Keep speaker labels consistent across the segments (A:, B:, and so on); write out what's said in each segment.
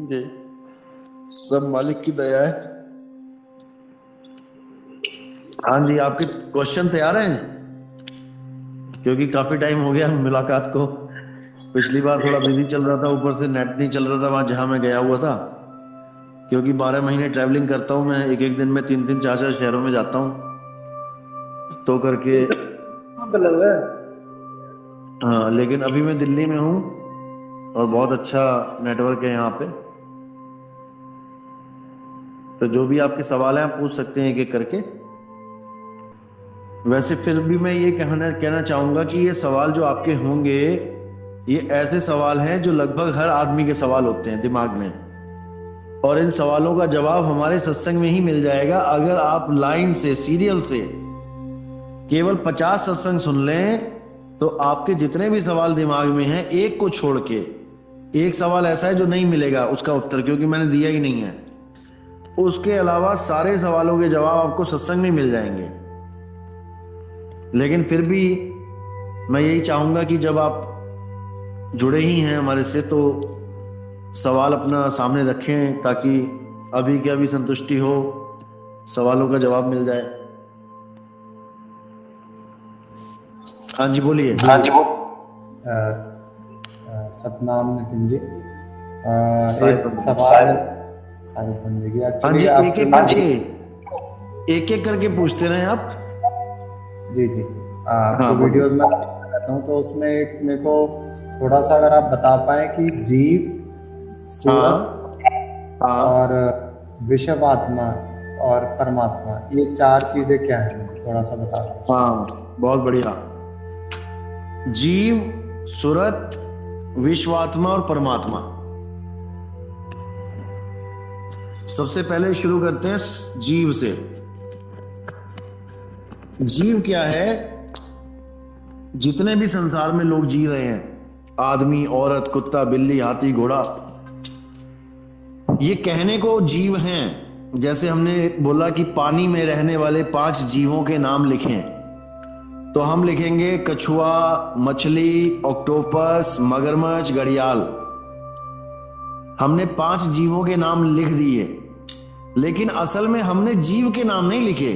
A: जी।
B: सब मालिक की दया है। हाँ जी, आपके क्वेश्चन तैयार हैं? क्योंकि काफी टाइम हो गया मुलाकात को। पिछली बार थोड़ा बिजी चल रहा था, ऊपर से नेट नहीं चल रहा था वहां जहां मैं गया हुआ था। क्योंकि 12 महीने ट्रैवलिंग करता हूँ मैं, एक एक दिन में 3 3 4 4 शहरों में जाता हूँ तो करके। हाँ, लेकिन अभी मैं दिल्ली में हूँ और बहुत अच्छा नेटवर्क है यहाँ पे। तो जो भी आपके सवाल हैं आप पूछ सकते हैं एक एक करके। वैसे फिर भी मैं ये कहना चाहूंगा कि ये सवाल जो आपके होंगे, ये ऐसे सवाल हैं जो लगभग हर आदमी के सवाल होते हैं दिमाग में, और इन सवालों का जवाब हमारे सत्संग में ही मिल जाएगा अगर आप लाइन से, सीरियल से केवल 50 सत्संग सुन लें। तो आपके जितने भी सवाल दिमाग में हैं, एक को छोड़ के, एक सवाल ऐसा है जो नहीं मिलेगा उसका उत्तर, क्योंकि मैंने दिया ही नहीं है। उसके अलावा सारे सवालों के जवाब आपको सत्संग में मिल जाएंगे। लेकिन फिर भी मैं यही चाहूंगा कि जब आप जुड़े ही हैं हमारे से, तो सवाल अपना सामने रखें ताकि अभी की अभी संतुष्टि हो, सवालों का जवाब मिल जाए। हाँ जी, बोलिए।
C: हाँ जी, वो सतनाम नितिन जी, एक सवाल साहिब बंदेगी
B: हाँ
C: एक्चुअली
B: जी,
C: आपके
B: एक एक करके पूछते रहे आप।
C: जी जी जी आपके
B: हाँ,
C: वीडियोस में रहता हूँ, तो उसमें एक मेरे को थोड़ा सा अगर आप बता पाए कि जीव, सूरत
B: हाँ,
C: और विषव आत्मा और परमात्मा, ये 4 चीजें क्या हैं, थोड़ा सा बता दो।
B: हाँ, बहुत बढ़िया। जीव, सुरत, विश्वात्मा और परमात्मा। सबसे पहले शुरू करते हैं जीव से। जीव क्या है? जितने भी संसार में लोग जी रहे हैं, आदमी, औरत, कुत्ता, बिल्ली, हाथी, घोड़ा, ये कहने को जीव हैं। जैसे हमने बोला कि पानी में रहने वाले 5 जीवों के नाम लिखें, तो हम लिखेंगे कछुआ, मछली, ऑक्टोपस, मगरमच्छ, घड़ियाल। हमने 5 जीवों के नाम लिख दिए, लेकिन असल में हमने जीव के नाम नहीं लिखे,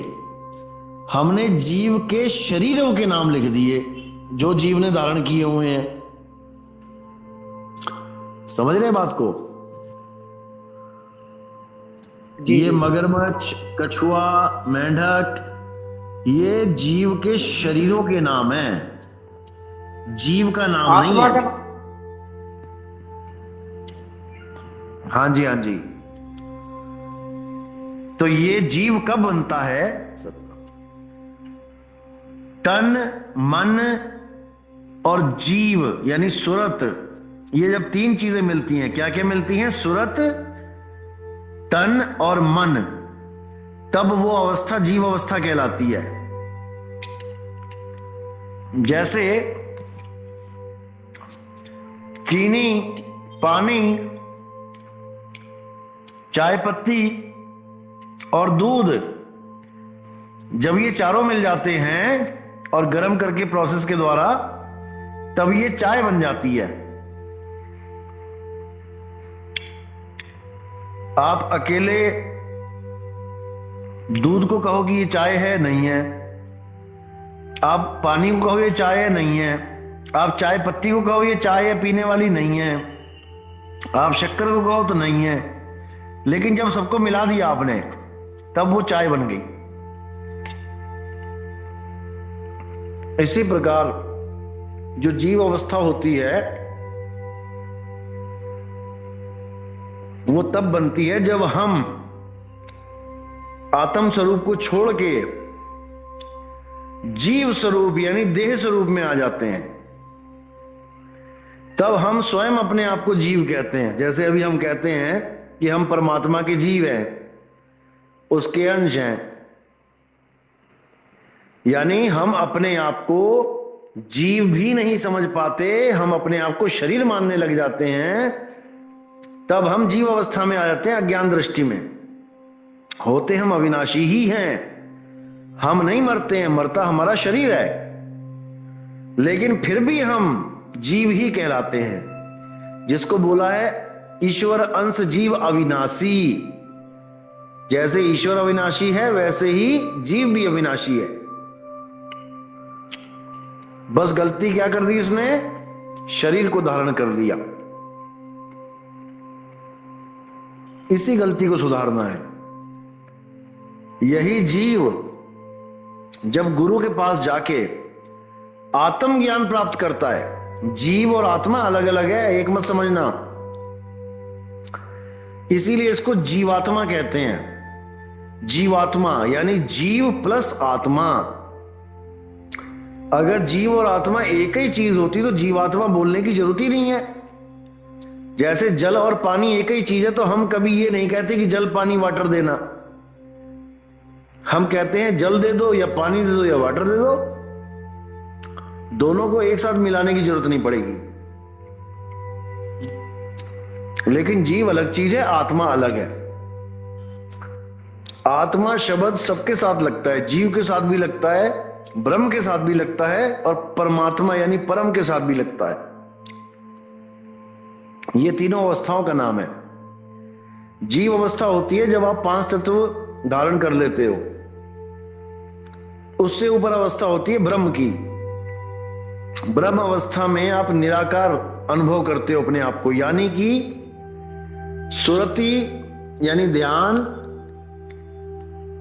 B: हमने जीव के शरीरों के नाम लिख दिए जो जीव ने धारण किए हुए हैं। समझ रहे बात को? ये मगरमच्छ, कछुआ, मेंढक, ये जीव के शरीरों के नाम हैं, जीव का नाम नहीं है। हाँ जी, हाँ जी। तो ये जीव कब बनता है? तन, मन और जीव यानी सुरत, ये जब 3 चीजें मिलती हैं, क्या क्या मिलती हैं? सुरत, तन और मन, तब वो अवस्था जीव अवस्था कहलाती है। जैसे चीनी, पानी, चाय पत्ती और दूध, जब ये चारों मिल जाते हैं और गर्म करके प्रोसेस के द्वारा, तब ये चाय बन जाती है। आप अकेले दूध को कहो कि ये चाय है, नहीं है। आप पानी को कहो ये चाय है, नहीं है। आप चाय पत्ती को कहो ये चाय है पीने वाली, नहीं है। आप शक्कर को कहो तो नहीं है। लेकिन जब सबको मिला दिया आपने, तब वो चाय बन गई। इसी प्रकार जो जीव अवस्था होती है, वो तब बनती है जब हम आत्म स्वरूप को छोड़ के जीव स्वरूप यानी देह स्वरूप में आ जाते हैं। तब हम स्वयं अपने आप को जीव कहते हैं। जैसे अभी हम कहते हैं कि हम परमात्मा के जीव हैं, उसके अंश हैं, यानी हम अपने आप को जीव भी नहीं समझ पाते, हम अपने आप को शरीर मानने लग जाते हैं। तब हम जीव अवस्था में आ जाते हैं। अज्ञान दृष्टि में होते हम अविनाशी ही हैं, हम नहीं मरते हैं, मरता हमारा शरीर है, लेकिन फिर भी हम जीव ही कहलाते हैं। जिसको बोला है ईश्वर अंश जीव अविनाशी। जैसे ईश्वर अविनाशी है वैसे ही जीव भी अविनाशी है। बस गलती क्या कर दी इसने, शरीर को धारण कर दिया। इसी गलती को सुधारना है। यही जीव जब गुरु के पास जाके आत्मज्ञान प्राप्त करता है, जीव और आत्मा अलग अलग है, एक मत समझना, इसीलिए इसको जीवात्मा कहते हैं। जीवात्मा यानी जीव प्लस आत्मा। अगर जीव और आत्मा एक ही चीज होती तो जीवात्मा बोलने की जरूरत ही नहीं है। जैसे जल और पानी एक ही चीज है तो हम कभी ये नहीं कहते कि जल पानी वाटर देना, हम कहते हैं जल दे दो या पानी दे दो या वाटर दे दो। दोनों को एक साथ मिलाने की जरूरत नहीं पड़ेगी। लेकिन जीव अलग चीज है, आत्मा अलग है। आत्मा शब्द सबके साथ लगता है, जीव के साथ भी लगता है, ब्रह्म के साथ भी लगता है और परमात्मा यानी परम के साथ भी लगता है। ये तीनों अवस्थाओं का नाम है। जीव अवस्था होती है जब आप 5 तत्व धारण कर लेते हो। उससे ऊपर अवस्था होती है ब्रह्म की। ब्रह्म अवस्था में आप निराकार अनुभव करते हो अपने आप को, यानी कि सुरति यानी ध्यान,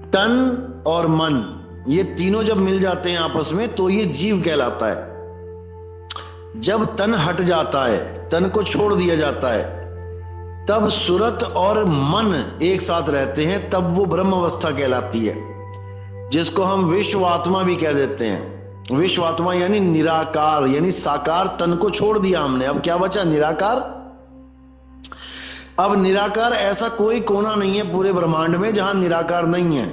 B: तन और मन, ये तीनों जब मिल जाते हैं आपस में तो ये जीव कहलाता है। जब तन हट जाता है, तन को छोड़ दिया जाता है, तब सुरत और मन एक साथ रहते हैं, तब वो ब्रह्म अवस्था कहलाती है, जिसको हम विश्वात्मा भी कह देते हैं। विश्वात्मा यानी निराकार, यानी साकार तन को छोड़ दिया हमने, अब क्या बचा, निराकार। अब निराकार ऐसा कोई कोना नहीं है पूरे ब्रह्मांड में जहां निराकार नहीं है।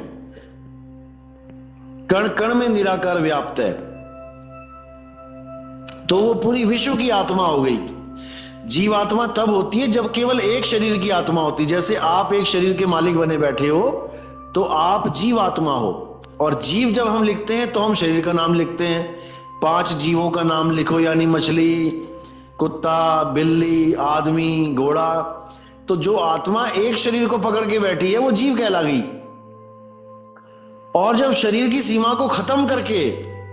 B: कण कण में निराकार व्याप्त है, तो वो पूरी विश्व की आत्मा हो गई। जीवात्मा तब होती है जब केवल एक शरीर की आत्मा होती है। जैसे आप एक शरीर के मालिक बने बैठे हो तो आप जीवात्मा हो, और जीव जब हम लिखते हैं तो हम शरीर का नाम लिखते हैं। 5 जीवों का नाम लिखो, यानी मछली, कुत्ता, बिल्ली, आदमी, घोड़ा। तो जो आत्मा एक शरीर को पकड़ के बैठी है वो जीव कहला गई। और जब शरीर की सीमा को खत्म करके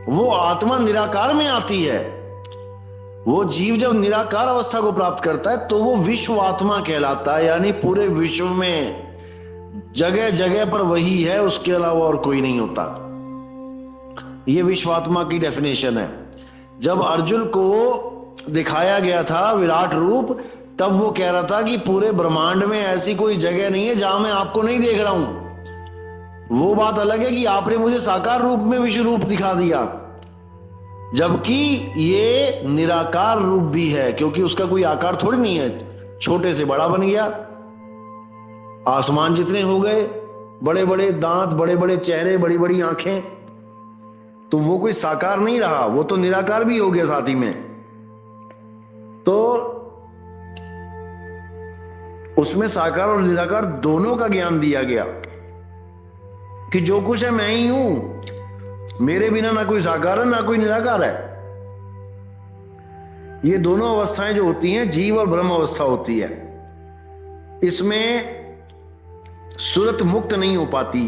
B: वो आत्मा निराकार में आती है, वो जीव जब निराकार अवस्था को प्राप्त करता है तो वो विश्व आत्मा कहलाता है। यानी पूरे विश्व में जगह जगह पर वही है, उसके अलावा और कोई नहीं होता। ये विश्वात्मा की डेफिनेशन है। जब अर्जुन को दिखाया गया था विराट रूप, तब वो कह रहा था कि पूरे ब्रह्मांड में ऐसी कोई जगह नहीं है जहां मैं आपको नहीं देख रहा हूं। वो बात अलग है कि आपने मुझे साकार रूप में विश्व रूप दिखा दिया, जबकि ये निराकार रूप भी है, क्योंकि उसका कोई आकार थोड़ी नहीं है। छोटे से बड़ा बन गया, आसमान जितने हो गए, बड़े बड़े दांत, बड़े बड़े चेहरे, बड़ी बड़ी आंखें, तो वो कोई साकार नहीं रहा, वो तो निराकार भी हो गया साथ ही में। तो उसमें साकार और निराकार दोनों का ज्ञान दिया गया कि जो कुछ है मैं ही हूं, मेरे बिना ना कोई साकार है ना कोई निराकार है। ये दोनों अवस्थाएं जो होती हैं, जीव और ब्रह्म अवस्था होती है, इसमें सुरत मुक्त नहीं हो पाती।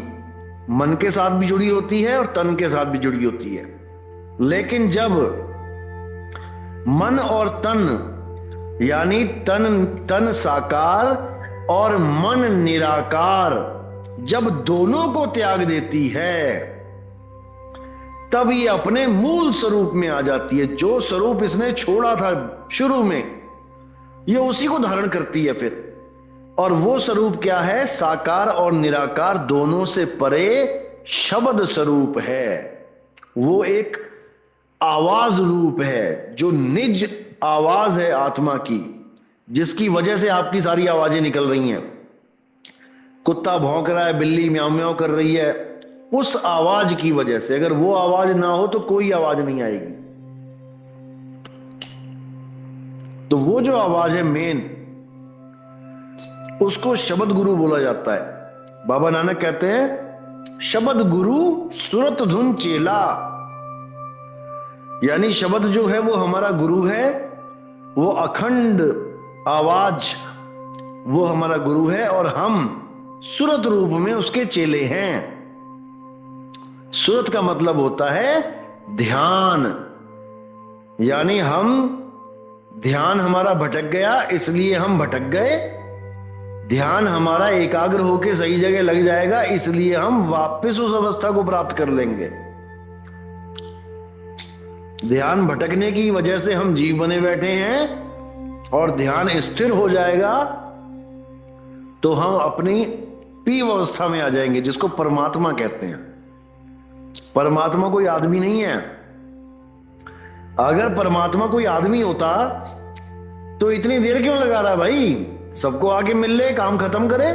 B: मन के साथ भी जुड़ी होती है और तन के साथ भी जुड़ी होती है। लेकिन जब मन और तन यानी तन साकार और मन निराकार जब दोनों को त्याग देती है, तब ये अपने मूल स्वरूप में आ जाती है। जो स्वरूप इसने छोड़ा था शुरू में, ये उसी को धारण करती है फिर। और वो स्वरूप क्या है, साकार और निराकार दोनों से परे शब्द स्वरूप है। वो एक आवाज रूप है, जो निज आवाज है आत्मा की, जिसकी वजह से आपकी सारी आवाजें निकल रही हैं। कुत्ता भौंक रहा है, बिल्ली म्याऊं म्याऊं कर रही है, उस आवाज की वजह से। अगर वो आवाज ना हो तो कोई आवाज नहीं आएगी। तो वो जो आवाज है मेन, उसको शब्द गुरु बोला जाता है। बाबा नानक कहते हैं शब्द गुरु सुरत धुन चेला, यानी शब्द जो है वो हमारा गुरु है। वो अखंड आवाज वो हमारा गुरु है और हम सुरत रूप में उसके चेले हैं। सुरत का मतलब होता है ध्यान, यानी हम ध्यान हमारा भटक गया इसलिए हम भटक गए, ध्यान हमारा एकाग्र होकर सही जगह लग जाएगा इसलिए हम वापस उस अवस्था को प्राप्त कर लेंगे। ध्यान भटकने की वजह से हम जीव बने बैठे हैं और ध्यान स्थिर हो जाएगा तो हम अपनी पीव अवस्था में आ जाएंगे, जिसको परमात्मा कहते हैं। परमात्मा कोई आदमी नहीं है। अगर परमात्मा कोई आदमी होता तो इतनी देर क्यों लगा रहा भाई, सबको आके मिल ले, काम खत्म करे।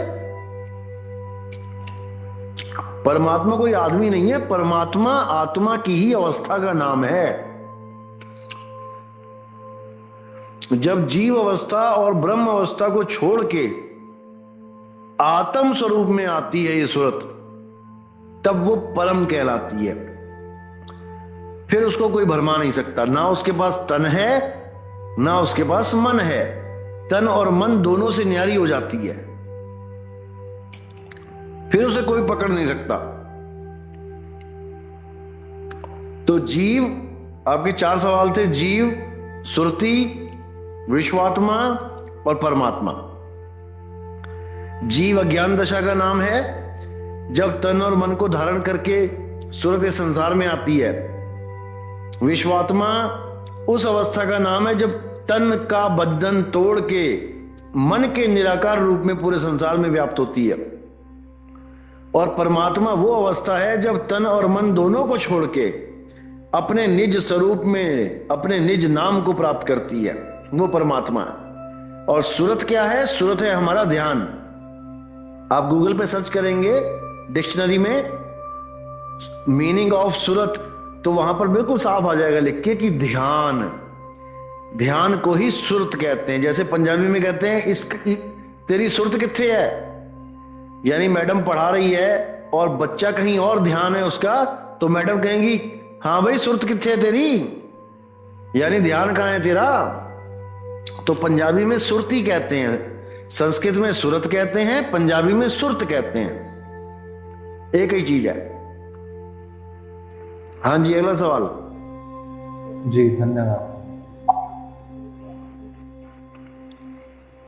B: परमात्मा कोई आदमी नहीं है, परमात्मा आत्मा की ही अवस्था का नाम है। जब जीव अवस्था और ब्रह्म अवस्था को छोड़ के आत्म स्वरूप में आती है ये सूरत, तब वो परम कहलाती है। फिर उसको कोई भरमा नहीं सकता, ना उसके पास तन है ना उसके पास मन है, तन और मन दोनों से न्यारी हो जाती है, फिर उसे कोई पकड़ नहीं सकता। तो जीव, आपके 4 सवाल थे, जीव, सुरति, विश्वात्मा और परमात्मा। जीव अज्ञान दशा का नाम है, जब तन और मन को धारण करके सूरत इस संसार में आती है। विश्वात्मा उस अवस्था का नाम है जब तन का बंधन तोड़ के मन के निराकार रूप में पूरे संसार में व्याप्त होती है। और परमात्मा वो अवस्था है जब तन और मन दोनों को छोड़ के अपने निज स्वरूप में अपने निज नाम को प्राप्त करती है, वो परमात्मा है। और सूरत क्या है? सूरत है हमारा ध्यान। आप गूगल पे सर्च करेंगे डिक्शनरी में मीनिंग ऑफ सूरत, तो वहां पर बिल्कुल साफ आ जाएगा लिख के कि ध्यान, ध्यान को ही सुरत कहते हैं। जैसे पंजाबी में कहते हैं तेरी सुरत कित्थे है, यानी मैडम पढ़ा रही है और बच्चा कहीं और ध्यान है उसका, तो मैडम कहेंगी हाँ भाई सुरत कित्थे है तेरी, यानी ध्यान कहां है तेरा। तो पंजाबी में सुरती कहते हैं, संस्कृत में सुरत कहते हैं, पंजाबी में सुरत कहते हैं, एक ही चीज है। हाँ जी, अगला सवाल।
C: जी धन्यवाद।